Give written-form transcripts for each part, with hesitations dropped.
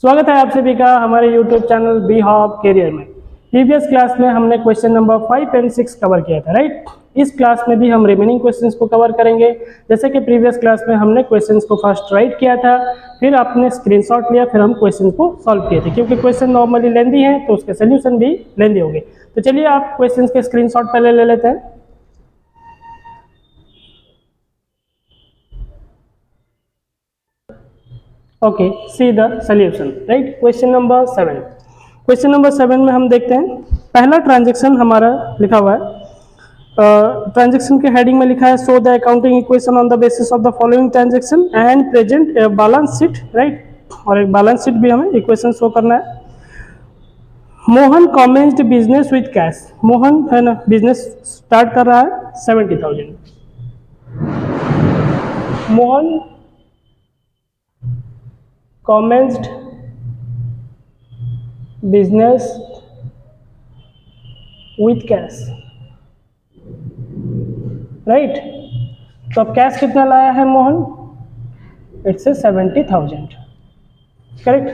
स्वागत है आप सभी का हमारे YouTube channel be hop career में। प्रीवियस क्लास में हमने क्वेश्चन नंबर 5 एंड 6 कवर किया था, राइट। इस क्लास में भी हम रिमेनिंग क्वेश्चंस को कवर करेंगे। जैसे कि प्रीवियस क्लास में हमने क्वेश्चंस को फर्स्ट राइट किया था, फिर आपने स्क्रीनशॉट लिया, फिर हम क्वेश्चन को सॉल्व किए थे। क्योंकि क्वेश्चन नॉर्मली लेंदी है तो उसके सोल्यूशन भी लेंदी होंगे। तो चलिए आप क्वेश्चन के स्क्रीनशॉट पहले ले लेते हैं। Okay, see the solution, right. Question number 7। Question number 7 में हम देखते हैं पहला ट्रांजैक्शन हमारा लिखा हुआ है। ट्रांजैक्शन के हेडिंग में लिखा है so the accounting equation on the basis of the following transaction and present balance sheet, right. और एक बैलेंस शीट भी हमें इक्वेशन शो करना है। Mohan commenced business with cash. Mohan है ना, बिजनेस स्टार्ट कर रहा है 70,000। Mohan commenced business with cash, right. तो अब कैश कितना लाया है मोहन? It's 70,000, correct.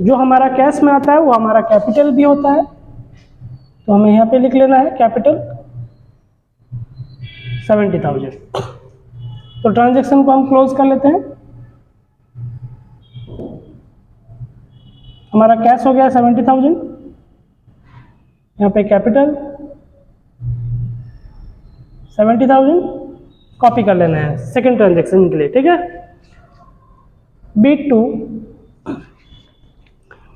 जो हमारा कैश में आता है वो हमारा कैपिटल भी होता है, तो हमें यहाँ पे लिख लेना है कैपिटल 70,000। तो ट्रांजैक्शन को हम क्लोज कर लेते हैं। हमारा कैश हो गया 70,000, यहाँ पे कैपिटल 70,000 कॉपी कर लेना है सेकेंड ट्रांजैक्शन के लिए, ठीक है।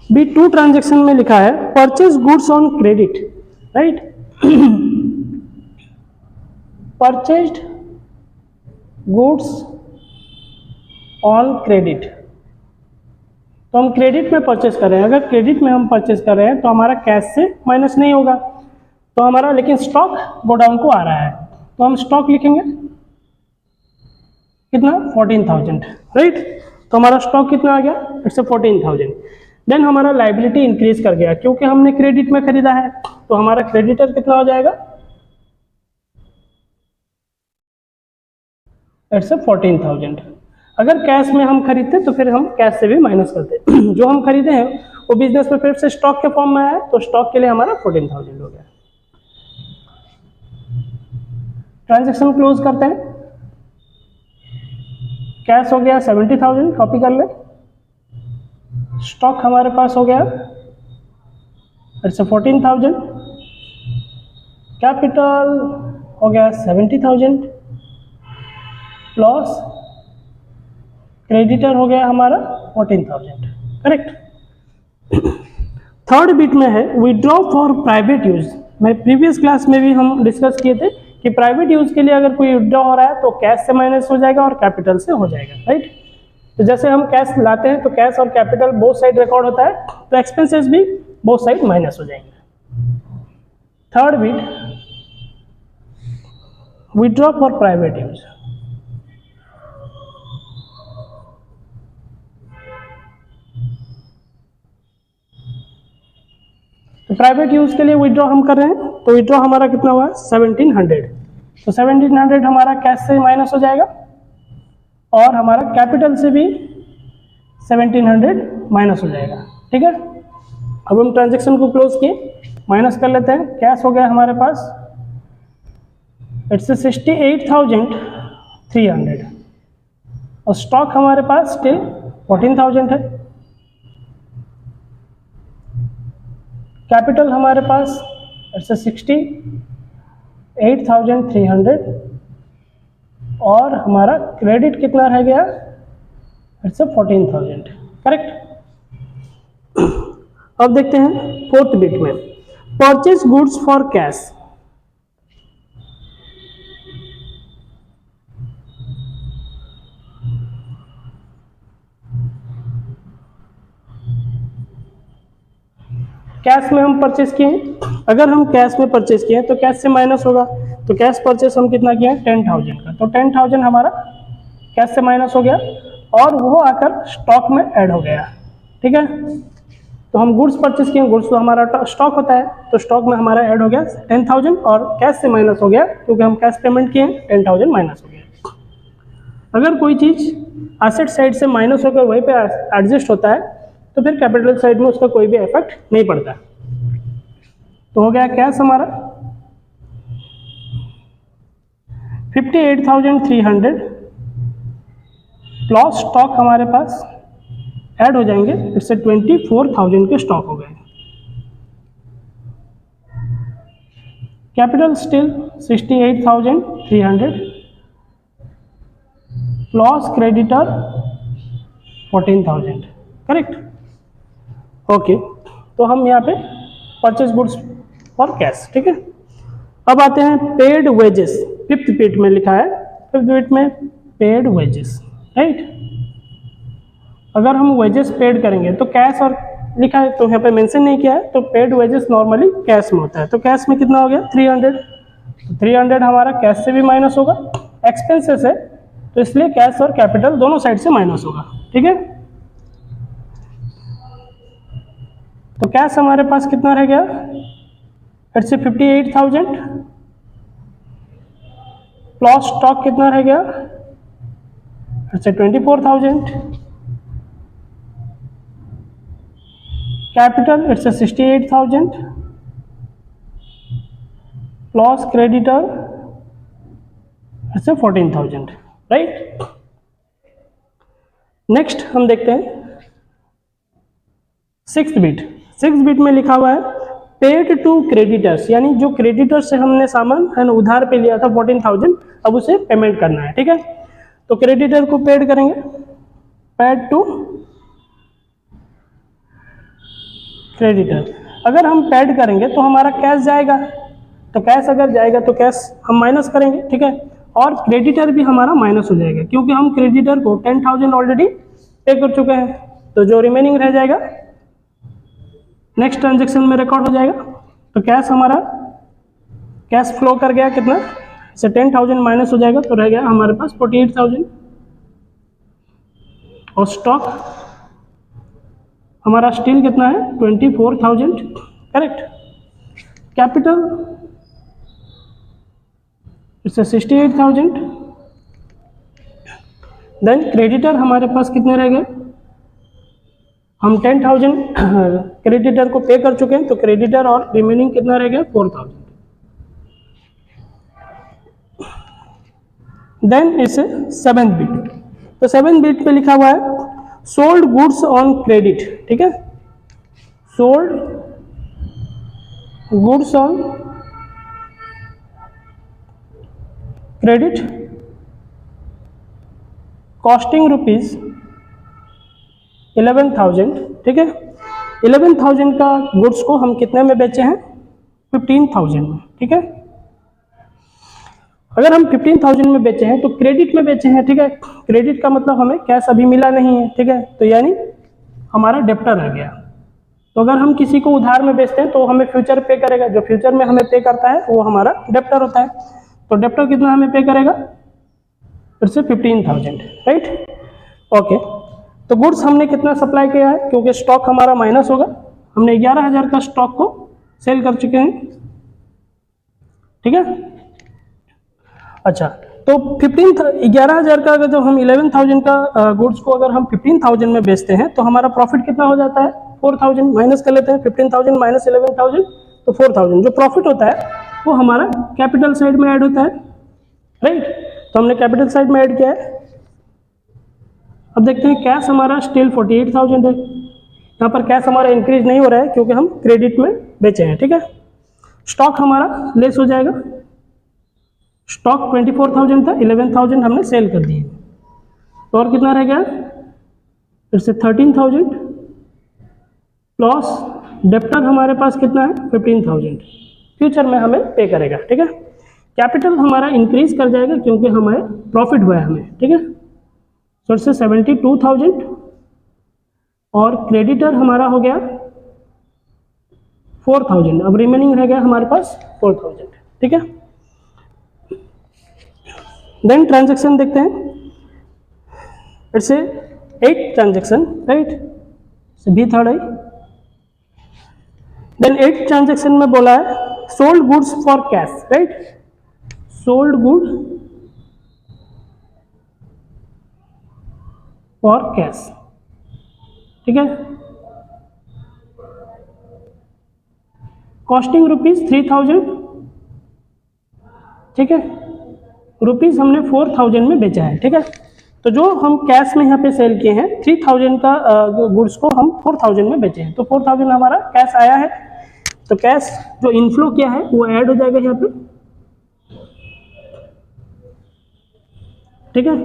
B2 ट्रांजैक्शन में लिखा है purchase goods on credit, right. Purchased goods on credit, तो हम क्रेडिट में परचेस कर रहे हैं। अगर क्रेडिट में हम परचेस कर रहे हैं तो हमारा कैश से माइनस नहीं होगा, तो हमारा लेकिन स्टॉक गोडाउन को आ रहा है, तो हम स्टॉक लिखेंगे कितना 14,000, राइट। तो हमारा स्टॉक कितना आ गया? इट्स 14,000। देन हमारा लाइबिलिटी इंक्रीज कर गया क्योंकि हमने क्रेडिट में खरीदा है, तो हमारा क्रेडिटर कितना हो जाएगा? इट्स 14,000। अगर कैश में हम खरीदते तो फिर हम कैश से भी माइनस करते। जो हम खरीदे हैं वो बिजनेस में फिर से स्टॉक के फॉर्म में आया, तो स्टॉक के लिए हमारा 14,000 हो गया। ट्रांजैक्शन क्लोज करते हैं। कैश हो गया 70,000, कॉपी कर ले। स्टॉक हमारे पास हो गया इट्स 14,000। कैपिटल हो गया 70,000 प्लस क्रेडिटर हो गया हमारा 14,000, करेक्ट। थर्ड बिट में है विड्रॉ फॉर प्राइवेट यूज। मैं प्रीवियस क्लास में भी हम डिस्कस किए थे कि प्राइवेट यूज के लिए अगर कोई विड्रॉ हो रहा है तो कैश से माइनस हो जाएगा और कैपिटल से हो जाएगा, राइट। तो जैसे हम कैश लाते हैं तो कैश और कैपिटल बोथ साइड रिकॉर्ड होता है, तो एक्सपेंसेस भी बोथ साइड माइनस हो जाएंगे। Third bit withdraw for private use. तो प्राइवेट यूज के लिए विड्रॉ हम कर रहे हैं, तो विड्रॉ हमारा कितना हुआ? 1700। तो 1700 हमारा कैश से माइनस हो जाएगा और हमारा कैपिटल से भी 1700 माइनस हो जाएगा, ठीक है। अब हम ट्रांजैक्शन को क्लोज किए, माइनस कर लेते हैं। कैश हो गया हमारे पास इट्स 68,300 और स्टॉक हमारे पास स्टिल 14,000 है। कैपिटल हमारे पास इट्स 68,300 और हमारा क्रेडिट कितना रह गया? It's 14,000, correct. अब देखते हैं फोर्थ बिट में purchase goods for cash. Cash में हम परचेस किए हैं। अगर हम कैश में परचेस किए तो कैश से माइनस होगा, तो कैश परचेस हम कितना किए हैं? 10,000 का, तो 10,000 हमारा कैश से माइनस हो गया और वो आकर स्टॉक में ऐड हो गया, ठीक है। तो हम गुड्स परचेस किए, गुड्स तो हमारा स्टॉक होता है, तो स्टॉक में हमारा ऐड हो गया 10,000 और कैश से माइनस हो गया क्योंकि हम कैश पेमेंट किए, 10,000 माइनस हो गया। अगर कोई चीज़ एसेट साइड से माइनस होकर वहीं पे एडजस्ट होता है तो फिर कैपिटल साइड में उसका कोई भी इफेक्ट नहीं पड़ता। तो हो गया कैश हमारा 58,300 प्लस स्टॉक हमारे पास ऐड हो जाएंगे, इससे 24,000 के स्टॉक हो गए। Capital still 68,300 plus creditor 14,000, correct. Okay, तो हम यहाँ पे परचेज गुड्स फॉर कैश, ठीक है। अब आते हैं पेड वेजेस, फिफ्थ बिट में लिखा है, फिफ्थ बिट में पेड वेजेस, राइट। अगर हम वेजेस पेड करेंगे तो कैश और लिखा है तो यहाँ पे मेंशन नहीं किया है, तो पेड वेजेस नॉर्मली कैश में होता है। तो कैश में कितना हो गया 300, तो 300 हमारा कैश से भी माइनस होगा, एक्सपेंसेस है तो इसलिए कैश और कैपिटल दोनों साइड से माइनस होगा, ठीक है। तो कैश हमारे पास कितना रह गया, फिर से 58,000 प्लस स्टॉक कितना रह गया, फिर से 24,000, capital it's 68,000 plus creditor it's 14,000, right. Next हम देखते हैं सिक्स्थ बिट में लिखा हुआ है पेड टू क्रेडिटर्स, यानी जो क्रेडिटर्स से हमने सामान है ना उधार पे लिया था 14,000, अब उसे पेमेंट करना है, ठीक है। तो क्रेडिटर को पेड करेंगे, पेड टू क्रेडिटर। अगर हम पेड करेंगे तो हमारा कैश जाएगा, तो कैश अगर जाएगा तो कैश हम माइनस करेंगे, ठीक है। और क्रेडिटर भी हमारा माइनस हो जाएगा क्योंकि हम क्रेडिटर को 10,000 ऑलरेडी पे कर चुके हैं, तो जो रिमेनिंग रह जाएगा नेक्स्ट ट्रांजेक्शन में रिकॉर्ड हो जाएगा। तो कैश हमारा कैश फ्लो कर गया कितना, से 10,000 माइनस हो जाएगा तो रह गया हमारे पास 48,000। और स्टॉक हमारा स्टील कितना है 24,000, correct. Capital it's 68,000। Then creditor हमारे पास कितने रह गए, हम 10,000 क्रेडिटर को पे कर चुके हैं, तो क्रेडिटर और रिमेनिंग कितना रह गया 4,000। देन इस सेवेंथ बिट, तो सेवेंथ बिट पे लिखा हुआ है सोल्ड गुड्स ऑन क्रेडिट, ठीक है। Sold goods on credit costing rupees 11,000, ठीक है। 11,000 का गुड्स को हम कितने में बेचे हैं 15,000 में, ठीक है। अगर हम 15,000 में बेचे हैं तो क्रेडिट में बेचे हैं, ठीक है। क्रेडिट का मतलब हमें कैश अभी मिला नहीं है, ठीक है, तो यानी हमारा डेप्टर आ गया। तो अगर हम किसी को उधार में बेचते हैं तो हमें फ्यूचर पे करेगा, जो फ्यूचर में हमें पे करता है वो हमारा डेप्टर होता है। तो डेप्टर कितना हमें पे करेगा, फिर से 15,000, राइट। ओके, तो गुड्स हमने कितना सप्लाई किया है, क्योंकि स्टॉक हमारा माइनस होगा, हमने 11,000 का स्टॉक को सेल कर चुके हैं, ठीक है। अच्छा, तो 11,000 का अगर जब हम 11,000 का गुड्स को अगर हम 15,000 में बेचते हैं तो हमारा प्रॉफिट कितना हो जाता है 4,000, माइनस कर लेते हैं 15,000 माइनस 11,000, तो 4,000 जो प्रॉफिट होता है वो हमारा कैपिटल साइड में ऐड होता है, राइट। तो हमने कैपिटल साइड में ऐड किया है। अब देखते हैं कैश हमारा स्टिल 48,000 है, यहाँ पर कैश हमारा इंक्रीज नहीं हो रहा है क्योंकि हम क्रेडिट में बेचे हैं, ठीक है। स्टॉक हमारा लेस हो जाएगा, स्टॉक 24,000 था, 11,000 हमने सेल कर दिए, तो और कितना रह गया फिर से 13,000 प्लस डेप्टर हमारे पास कितना है 15,000, फ्यूचर में हमें पे करेगा, ठीक है। कैपिटल हमारा इंक्रीज कर जाएगा क्योंकि हमें प्रॉफिट हुआ है हमें, ठीक है। फिर से 72,000 और क्रेडिटर हमारा हो गया 4,000, अब रिमेनिंग रह गया हमारे पास 4,000, ठीक है। देन ट्रांजैक्शन देखते हैं, इट्स 8 ट्रांजैक्शन, राइट, भी थर्ड है। देन 8 ट्रांजैक्शन में बोला है sold goods for cash, right, sold good for cash, ठीक है। कॉस्टिंग ₹3000, ठीक है, रुपीज़ हमने 4000 में बेचा है, ठीक है। तो जो हम कैश में यहाँ पे सेल किए हैं 3000 का गुड्स को हम 4000 में बेचे हैं, तो 4000 हमारा कैश आया है। तो कैश जो इनफ्लो किया है वो ऐड हो जाएगा यहाँ पे, ठीक है।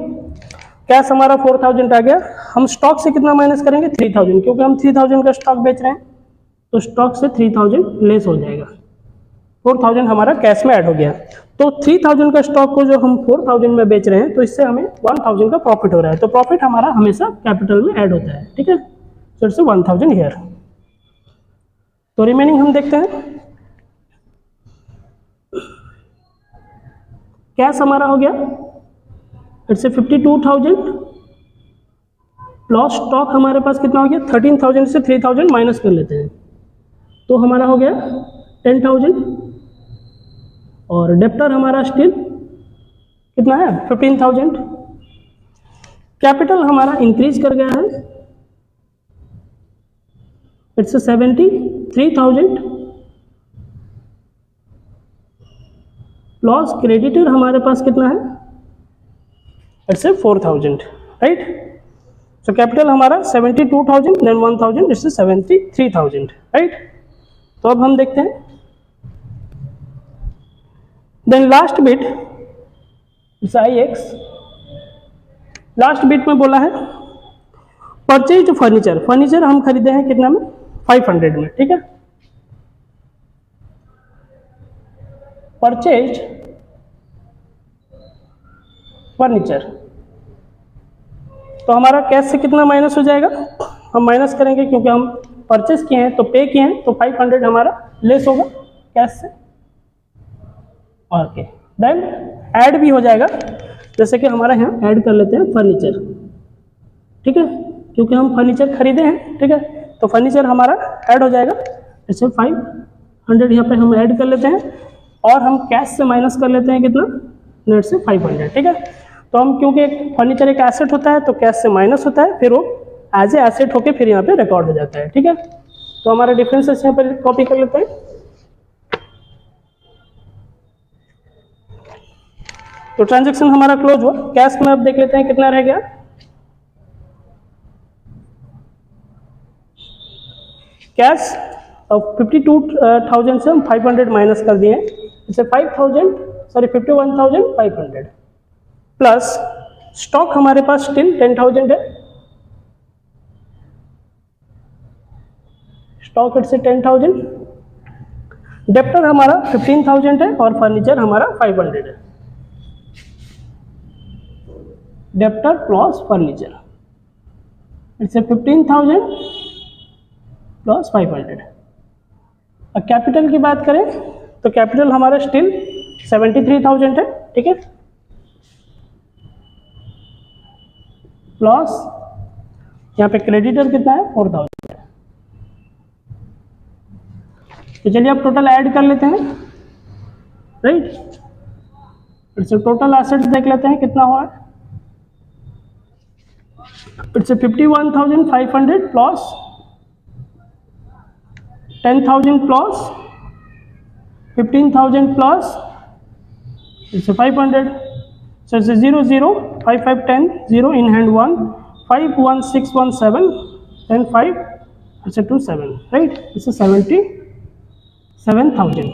कैश हमारा 4000 आ गया। हम स्टॉक से कितना माइनस करेंगे 3000, क्योंकि हम 3000 का स्टॉक बेच रहे हैं, तो स्टॉक से 3000 लेस हो जाएगा। 4000 हमारा कैश में ऐड हो गया। तो 3000 का स्टॉक को जो हम 4000 में बेच रहे हैं, तो इससे हमें 1000 का प्रॉफिट हो रहा है। तो प्रॉफिट हमारा हमेशा कैपिटल में ऐड होता है, ठीक है। तो इट्स 1000 हियर। तो रिमेनिंग हम देखते हैं। कैश हमारा हो गया, इट्स 52,000 प्लस स्टॉक हमारे पास कितना हो गया 13,000 से 3000 माइनस कर लेते हैं, तो हमारा हो गया 10,000। और डेप्टर हमारा स्टिल कितना है 15,000। कैपिटल हमारा इंक्रीज कर गया है, इट्स 73,000 प्लस क्रेडिटर हमारे पास कितना है, इट्स 4,000, राइट। सो कैपिटल हमारा 72,000 देन 1,000, इट्स 73,000, राइट। तो अब हम देखते हैं। Then last bit it's IX। Last bit में बोला है परचेज फर्नीचर। फर्नीचर हम खरीदे हैं कितना में 500 में, ठीक है। परचेज फर्नीचर, तो हमारा कैश से कितना माइनस हो जाएगा, हम माइनस करेंगे क्योंकि हम परचेज किए हैं तो पे किए हैं, तो 500 हमारा लेस होगा कैश से। ओके, देन ऐड भी हो जाएगा, जैसे कि हमारा यहाँ ऐड कर लेते हैं फर्नीचर, ठीक है, क्योंकि हम फर्नीचर खरीदे हैं, ठीक है। तो फर्नीचर हमारा ऐड हो जाएगा, जैसे 500 यहाँ पे हम ऐड कर लेते हैं, और हम कैश से माइनस कर लेते हैं कितना नेट से 500, ठीक है। तो हम क्योंकि फर्नीचर एक एसेट होता है तो कैश से माइनस होता है, फिर वो एज ए एसेट होके फिर यहाँ पे रिकॉर्ड हो जाता है, ठीक है। तो हमारे डिफरेंसेस यहाँ पर कॉपी कर लेते हैं। तो ट्रांजैक्शन हमारा क्लोज हुआ। कैश में अब देख लेते हैं कितना रह गया। कैश अब 52,000 से हम 500 माइनस कर दिए, इसे 51,500 प्लस स्टॉक हमारे पास स्टिल 10,000 है, स्टॉक इट्स 10,000। डेप्टर हमारा 15,000 है और फर्नीचर हमारा 500 है। Debtor plus furniture it's 15,000 plus 500। अब कैपिटल की बात करें तो कैपिटल हमारा स्टिल 73,000 है, ठीक है, प्लस यहाँ पे क्रेडिटर कितना है 4,000 है। तो चलिए अब टोटल ऐड कर लेते हैं, राइट। इट्स टोटल एसेट्स देख लेते हैं कितना हुआ है। It's 51,500 plus 10,000 plus 15,000 plus it's 500। So it's 0 0 5 5 10 0 in hand 1 5 1 6 1 7 10 5 it's 2 7, right। it's 77,000।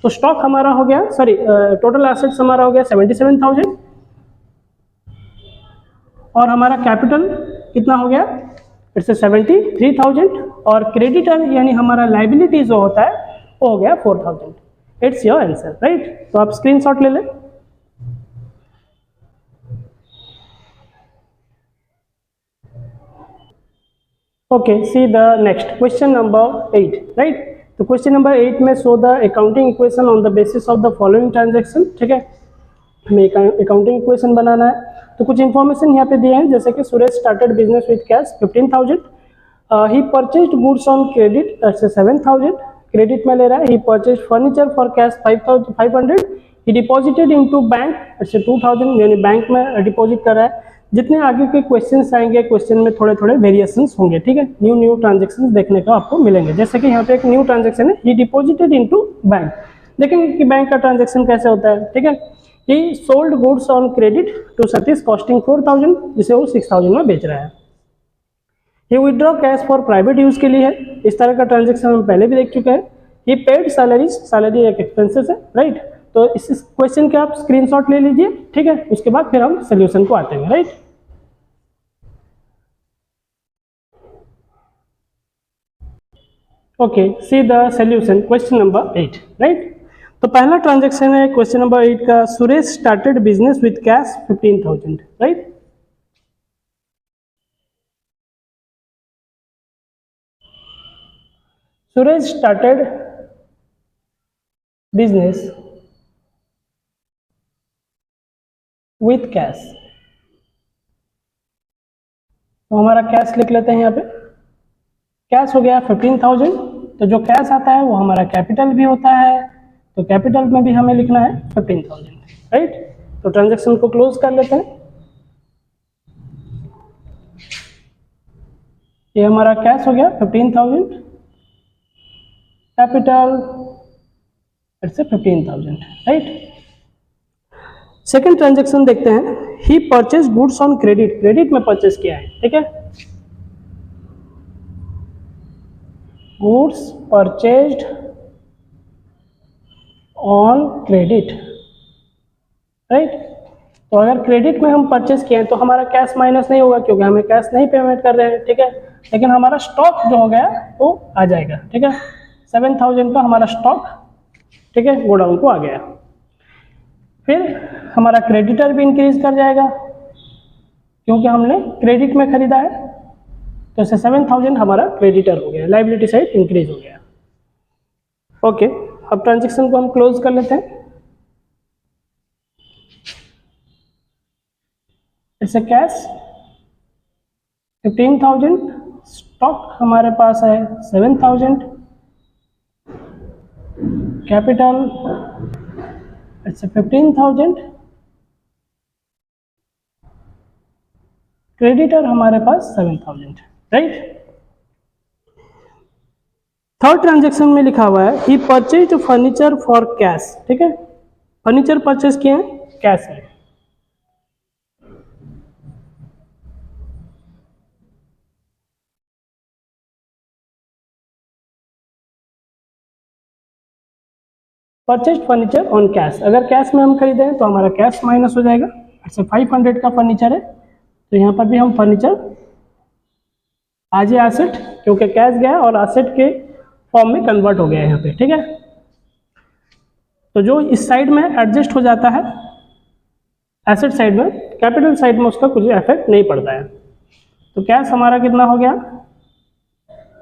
तो स्टॉक हमारा हो गया, सॉरी टोटल एसेट्स हमारा हो गया 77,000 और हमारा कैपिटल कितना हो गया इट्स 73,000 और क्रेडिटर यानी हमारा लाइबिलिटी जो होता है वो हो गया 4,000। It's your answer, right. तो आप स्क्रीनशॉट ले लें। Okay, see the next question number 8, right। तो क्वेश्चन नंबर 8 में show the accounting equation on the basis of the following transaction, ठीक है। हमें अकाउंटिंग इक्वेशन बनाना है। तो कुछ इन्फॉर्मेशन यहाँ पे दिए हैं, जैसे कि Suresh started business with cash 15,000, he purchased goods on credit 7,000, credit में ले रहा है। He purchased furniture for cash 500, he deposited into bank 2,000 यानी बैंक में डिपॉजिट कर रहा है। जितने आगे के क्वेश्चंस आएंगे क्वेश्चन में थोड़े थोड़े वेरिएशंस होंगे, ठीक है, न्यू ट्रांजेक्शन देखने को आपको मिलेंगे। जैसे कि यहाँ पे एक न्यू ट्रांजेक्शन है, ही डिपॉजिटेड इनटू बैंक। देखेंगे कि बैंक का ट्रांजेक्शन कैसे होता है, ठीक है। He sold goods on credit to Satish costing 4000, जिसे वो 6000 में बेच रहा है। ये withdraw cash for private use के लिए है, इस तरह का ट्रांजेक्शन हम पहले भी देख चुके हैं। ये पेड सैलरीज, सैलरी एक एक्सपेंसेस है, राइट। तो इस क्वेश्चन के आप स्क्रीनशॉट ले लीजिए, ठीक है, उसके बाद फिर हम सोल्यूशन को आते हैं, right. Okay, see the solution question number 8, right. तो पहला ट्रांजेक्शन है क्वेश्चन नंबर 8 का, Suresh started business with cash 15,000, right. Suresh started business with cash. तो हमारा कैश लिख लेते हैं यहाँ पे, कैश हो गया 15,000। तो जो कैश आता है वो हमारा कैपिटल भी होता है, तो कैपिटल में भी हमें लिखना है 15,000, राइट। तो ट्रांजेक्शन को क्लोज कर लेते हैं। ये हमारा कैश हो गया 15,000, capital it's 15,000, right. Second transaction देखते हैं, he purchase goods on credit, credit में परचेज किया है, ठीक है। Goods purchased on credit, right. तो अगर क्रेडिट में हम परचेज किए हैं तो हमारा कैश माइनस नहीं होगा, क्योंकि हमें कैश नहीं पेमेंट कर रहे हैं, ठीक है। लेकिन हमारा स्टॉक जो हो गया वो आ जाएगा, ठीक है। 7,000 का हमारा स्टॉक, ठीक है, गोडाउन को आ गया। फिर हमारा क्रेडिटर भी इंक्रीज कर जाएगा, क्योंकि हमने क्रेडिट में खरीदा है, तो इससे 7,000 हमारा क्रेडिटर हो गया, लाइबिलिटी साइड इंक्रीज हो गया। ओके, अब ट्रांजेक्शन को हम क्लोज कर लेते हैं। इट्स ए कैश 15,000, स्टॉक हमारे पास है 7,000, कैपिटल इट्स 15,000, क्रेडिटर हमारे पास 7,000, राइट। थर्ड ट्रांजेक्शन में लिखा हुआ है, he purchased furniture for cash, ठीक है। फर्नीचर परचेज किए हैं कैश में। परचेज फर्नीचर ऑन कैश, अगर कैश में हम खरीदें तो हमारा कैश माइनस हो जाएगा। अच्छा, 500 का फर्नीचर है, तो यहाँ पर भी हम फर्नीचर आज ही एसेट, क्योंकि कैश गया और एसेट के फॉर्म में कन्वर्ट हो गया है यहाँ पे, ठीक है। तो जो इस साइड में एडजस्ट हो जाता है एसेट साइड में, कैपिटल साइड में उसका कुछ इफेक्ट नहीं पड़ता है। तो कैश हमारा कितना हो गया,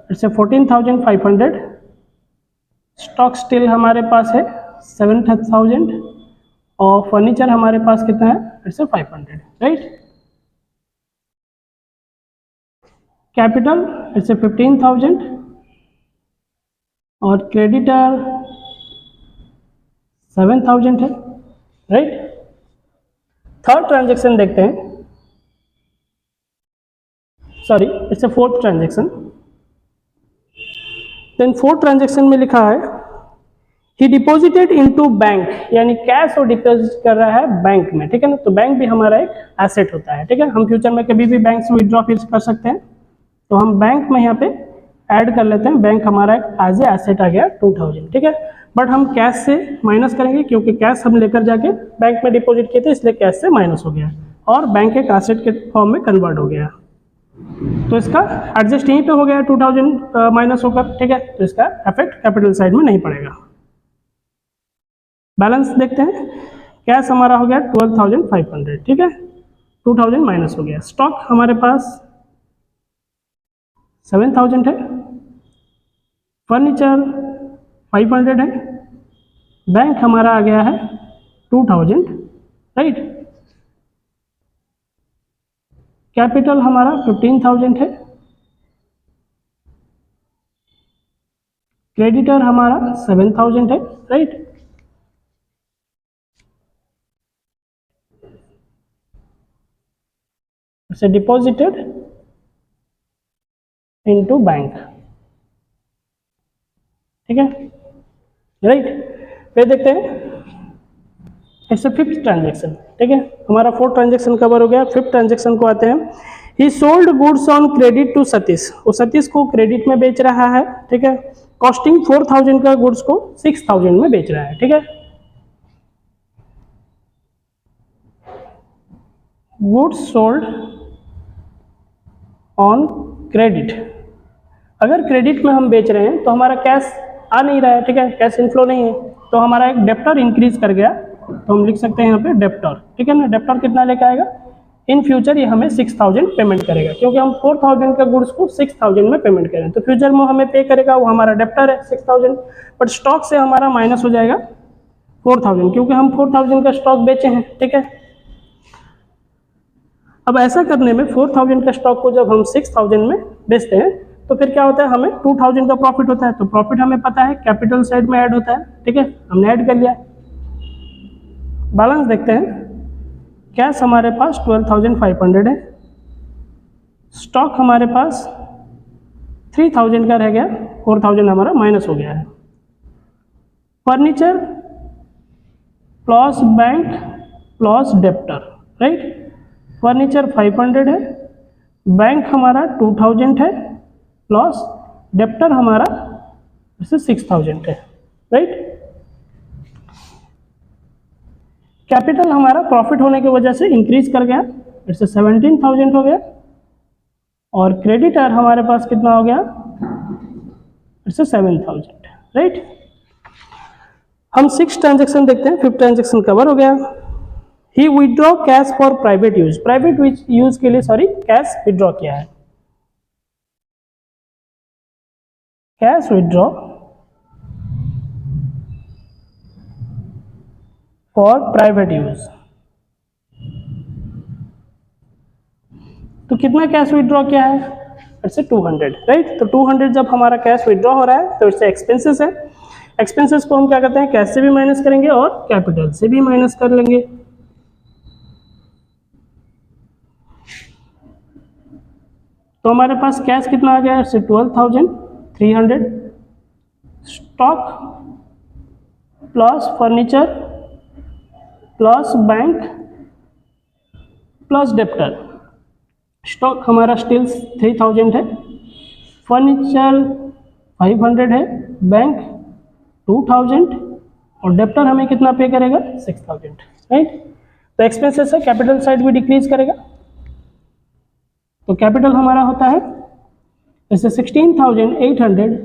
इट्स 14,500, स्टॉक स्टिल हमारे पास है 7,000, और फर्नीचर हमारे पास कितना है, इट्स 500, राइट। कैपिटल इट्स 15,000 और क्रेडिटर 7,000 है, राइट। थर्ड ट्रांजेक्शन देखते हैं, sorry it's fourth transaction. Then fourth transaction में लिखा है, ही डिपॉजिटेड इनटू बैंक, यानी कैश और डिपॉजिट कर रहा है बैंक में, ठीक है ना। तो बैंक भी हमारा एक एसेट होता है, ठीक है। हम फ्यूचर में कभी भी बैंक से विड्रॉ फिर कर सकते हैं, तो हम बैंक में यहाँ पे ऐड कर लेते हैं। बैंक हमारा एज ए एसेट आ गया 2,000, ठीक है। बट हम कैश से माइनस करेंगे, क्योंकि कैश हम लेकर जाके बैंक में डिपॉजिट किए थे, इसलिए कैश से माइनस हो गया और बैंक एक एसेट के फॉर्म में कन्वर्ट हो गया। तो इसका एडजस्ट यहीं पे हो गया 2,000 माइनस होकर, ठीक है। तो इसका इफेक्ट कैपिटल साइड में नहीं पड़ेगा। बैलेंस देखते हैं, कैश हमारा हो गया 12,500, ठीक है, 2,000 माइनस हो गया। स्टॉक हमारे पास 7,000 है, फर्नीचर 500 है, बैंक हमारा आ गया है 2,000, राइट। कैपिटल हमारा 15,000 है, क्रेडिटर हमारा 7,000 है, right. It's deposited into bank, ठीक है, राइट। फिर देखते हैं इट्स फिफ्थ ट्रांजेक्शन, ठीक है, हमारा फोर्थ ट्रांजेक्शन कवर हो गया। फिफ्थ ट्रांजेक्शन को आते हैं, he sold goods on credit to Satish, वो सतीश को क्रेडिट में बेच रहा है, ठीक है, कॉस्टिंग 4000 का गुड्स को 6000 में बेच रहा है, ठीक है। गुड्स सोल्ड ऑन क्रेडिट, अगर क्रेडिट में हम बेच रहे हैं तो हमारा कैश आ नहीं रहा है, ठीक है, कैश इनफ्लो नहीं है, तो हमारा एक डेप्टर इंक्रीज कर गया, तो हम लिख सकते हैं यहाँ पे डेप्टर, ठीक है ना। डेप्टर कितना लेके आएगा, इन फ्यूचर ये हमें 6000 पेमेंट करेगा, क्योंकि हम 4000 का गुड्स को 6000 में पेमेंट करें, तो फ्यूचर में हमें पे करेगा, वो हमारा डेप्टर है 6000, बट स्टॉक से हमारा माइनस हो जाएगा 4000, क्योंकि हम 4000 का स्टॉक बेचे हैं, ठीक है। अब ऐसा करने में 4000 का स्टॉक को जब हम 6000 में बेचते हैं तो फिर क्या होता है, हमें 2000 का प्रॉफिट होता है, तो प्रॉफिट हमें पता है कैपिटल साइड में ऐड होता है, ठीक है, हमने ऐड कर लिया। बैलेंस देखते हैं, कैश हमारे पास 12500 है, स्टॉक हमारे पास 3000 का रह गया, 4000 हमारा माइनस हो गया है। Furniture plus bank plus debtor, right, furniture 500 है, बैंक हमारा 2000 है, प्लस डेप्टर हमारा 6000 है, राइट। कैपिटल हमारा प्रॉफिट होने की वजह से इंक्रीज कर गया, इट्स 17000 हो गया, और क्रेडिटर हमारे पास कितना हो गया, इट्स 7000, राइट। हम 6 ट्रांजेक्शन देखते हैं, 5th ट्रांजेक्शन कवर हो गया। He withdraw cash for private use, private use के लिए कैश विड्रॉ किया है, cash withdraw for private use, तो कितना कैश विड्रॉ किया है, इट्स 200, राइट। तो 200 जब हमारा कैश विड्रॉ हो रहा है तो इससे एक्सपेंसेस है, एक्सपेंसेस को हम क्या करते हैं, कैश से भी माइनस करेंगे और कैपिटल से भी माइनस कर लेंगे। तो हमारे पास कैश कितना आ गया, it's 12300, stock plus furniture plus bank plus debtor, stock हमारा स्टिल 3000 है, फर्नीचर 500 है, बैंक 2000 और डेप्टर हमें कितना पे करेगा, 6000, राइट। तो एक्सपेंसेस है, कैपिटल साइड भी डिक्रीज करेगा, तो कैपिटल हमारा होता है जैसे 16800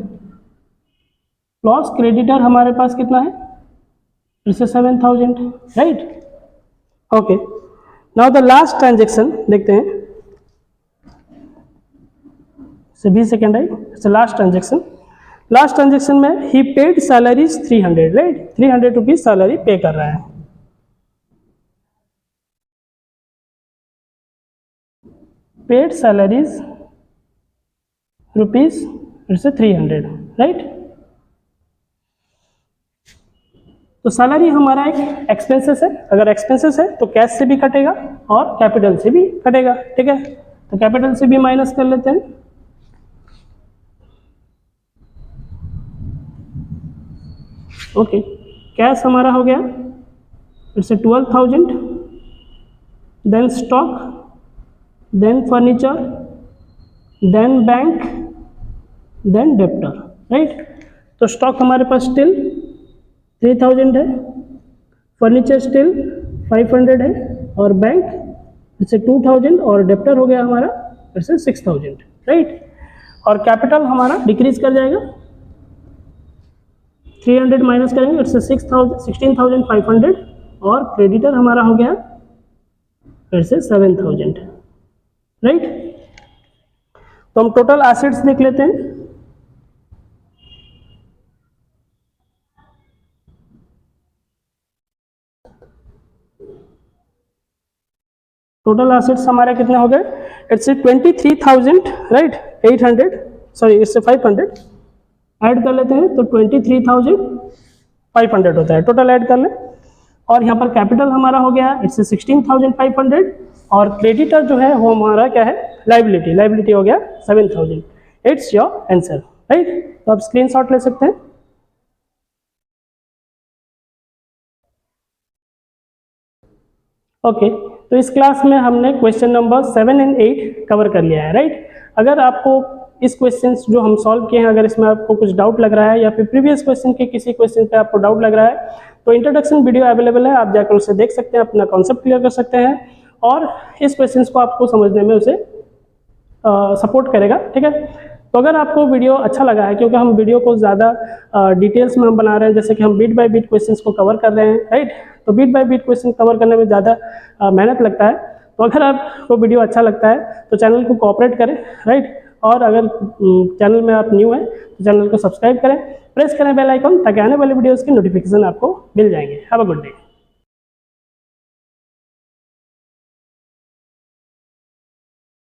प्लस क्रेडिटर हमारे पास कितना है, जैसे 7000, right. Okay, now the last transaction देखते हैं, 20 सेकेंड है, लास्ट ट्रांजेक्शन। लास्ट ट्रांजेक्शन में he paid salaries 300, right, 300 rupees salary pay कर रहा है, paid salaries rupees it's 300, right. तो सैलरी हमारा एक एक्सपेंसेस है, अगर एक्सपेंसेस है तो कैश से भी कटेगा और कैपिटल से भी कटेगा, ठीक है, तो कैपिटल से भी माइनस कर लेते हैं। ओके, कैश हमारा हो गया it's 12000, then stock, then furniture, then bank, then debtor, right. तो स्टॉक हमारे पास स्टिल 3000 है, फर्नीचर स्टिल 500 है, और बैंक इट्स 2000 और डेप्टर हो गया हमारा इट्स 6000, राइट। और कैपिटल हमारा डिक्रीज कर जाएगा, 300 माइनस करेंगे इट्स 16,500 और क्रेडिटर हमारा हो गया फिर से 7000, राइट। तो हम टोटल एसेट्स देख लेते हैं। टोटल एसेट्स हमारे कितने हो गए, it's 23,000, right, 800 sorry it's 500 add कर लेते हैं तो 23,500 होता है, टोटल ऐड कर लें। और यहाँ पर कैपिटल हमारा हो गया इट्स 16,500 और क्रेडिटर जो है वो हमारा क्या है, लाइबिलिटी, लाइबिलिटी हो गया 7000। It's your answer, right. तो आप स्क्रीनशॉट ले सकते हैं। ओके, तो इस क्लास में हमने क्वेश्चन नंबर 7 एंड 8 कवर कर लिया है, राइट। अगर आपको इस क्वेश्चंस जो हम सॉल्व किए हैं, अगर इसमें आपको कुछ डाउट लग रहा है या फिर प्रीवियस क्वेश्चन के किसी क्वेश्चन पे आपको डाउट लग रहा है, तो इंट्रोडक्शन वीडियो अवेलेबल है, आप जाकर उसे देख सकते हैं, अपना कॉन्सेप्ट क्लियर कर सकते हैं और इस क्वेश्चंस को आपको समझने में उसे सपोर्ट करेगा, ठीक है। तो अगर आपको वीडियो अच्छा लगा है, क्योंकि हम वीडियो को ज़्यादा डिटेल्स में हम बना रहे हैं, जैसे कि हम बीट बाय बीट क्वेश्चंस को कवर कर रहे हैं, राइट। तो bit by bit question cover करने में ज़्यादा मेहनत लगता है। तो अगर आपको वीडियो अच्छा लगता है तो चैनल को कोऑपरेट करें, राइट। और अगर चैनल में आप न्यू हैं तो चैनल को सब्सक्राइब करें, प्रेस करें बेल आइकन, ताकि आने वाले वीडियोज़ की नोटिफिकेशन आपको मिल जाएंगे। Have a good day.